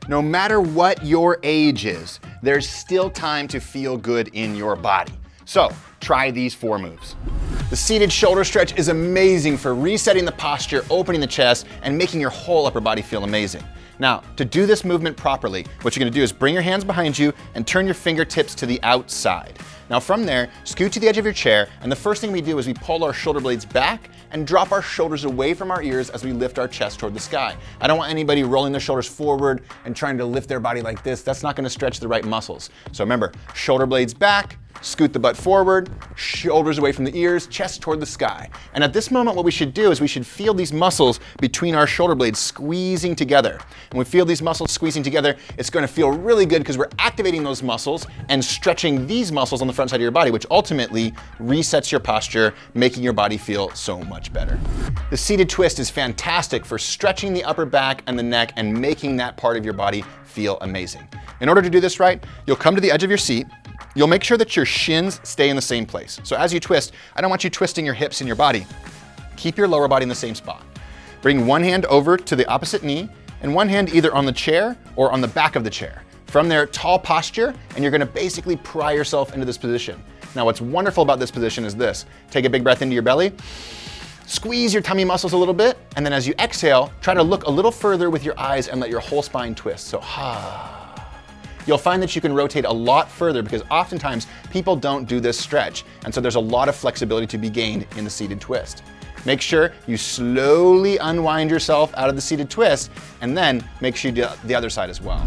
No matter what your age is, there's still time to feel good in your body. So try these 4 moves. The seated shoulder stretch is amazing for resetting the posture, opening the chest, and making your whole upper body feel amazing. Now, to do this movement properly, what you're gonna do is bring your hands behind you and turn your fingertips to the outside. Now from there, scoot to the edge of your chair, and the first thing we do is we pull our shoulder blades back and drop our shoulders away from our ears as we lift our chest toward the sky. I don't want anybody rolling their shoulders forward and trying to lift their body like this. That's not gonna stretch the right muscles. So remember, shoulder blades back, scoot the butt forward, shoulders away from the ears, chest toward the sky. And at this moment, what we should do is we should feel these muscles between our shoulder blades squeezing together. When we feel these muscles squeezing together, it's gonna feel really good because we're activating those muscles and stretching these muscles on the front side of your body, which ultimately resets your posture, making your body feel so much better. The seated twist is fantastic for stretching the upper back and the neck and making that part of your body feel amazing. In order to do this right, you'll come to the edge of your seat. You'll make sure that your shins stay in the same place. So as you twist, I don't want you twisting your hips in your body. Keep your lower body in the same spot. Bring one hand over to the opposite knee and one hand either on the chair or on the back of the chair. From there, tall posture, and you're gonna basically pry yourself into this position. Now what's wonderful about this position is this. Take a big breath into your belly, squeeze your tummy muscles a little bit, and then as you exhale, try to look a little further with your eyes and let your whole spine twist. So You'll find that you can rotate a lot further because oftentimes people don't do this stretch. And so there's a lot of flexibility to be gained in the seated twist. Make sure you slowly unwind yourself out of the seated twist and then make sure you do the other side as well.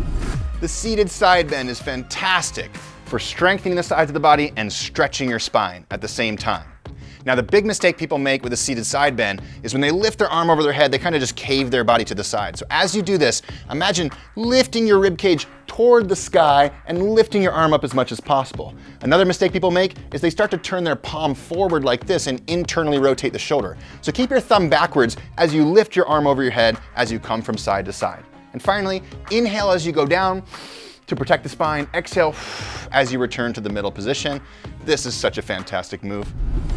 The seated side bend is fantastic for strengthening the sides of the body and stretching your spine at the same time. Now, the big mistake people make with a seated side bend is when they lift their arm over their head, they kind of just cave their body to the side. So as you do this, imagine lifting your rib cage toward the sky and lifting your arm up as much as possible. Another mistake people make is they start to turn their palm forward like this and internally rotate the shoulder. So keep your thumb backwards as you lift your arm over your head as you come from side to side. And finally, inhale as you go down to protect the spine. Exhale as you return to the middle position. This is such a fantastic move.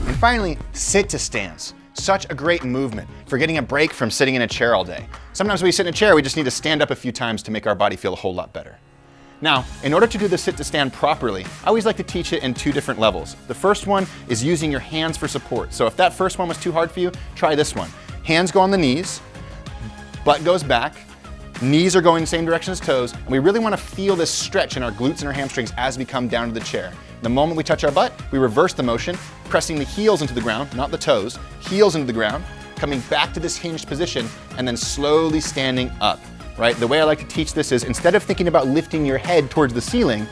And finally, sit to stance. Such a great movement for getting a break from sitting in a chair all day. Sometimes when we sit in a chair, we just need to stand up a few times to make our body feel a whole lot better. Now, in order to do the sit to stand properly, I always like to teach it in 2 different levels. The first one is using your hands for support. So if that first one was too hard for you, try this one. Hands go on the knees, butt goes back, knees are going the same direction as toes, and we really want to feel this stretch in our glutes and our hamstrings as we come down to the chair. The moment we touch our butt, we reverse the motion, pressing the heels into the ground, not the toes, heels into the ground, coming back to this hinged position, and then slowly standing up, right? The way I like to teach this is instead of thinking about lifting your head towards the ceiling,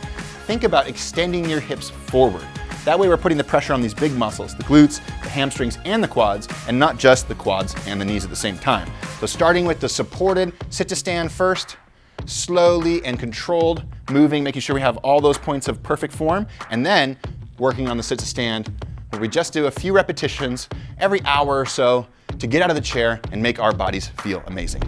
think about extending your hips forward. That way we're putting the pressure on these big muscles, the glutes, the hamstrings, and the quads, and not just the quads and the knees at the same time. So starting with the supported sit to stand first, slowly and controlled moving, making sure we have all those points of perfect form, and then working on the sit to stand, where we just do a few repetitions every hour or so to get out of the chair and make our bodies feel amazing.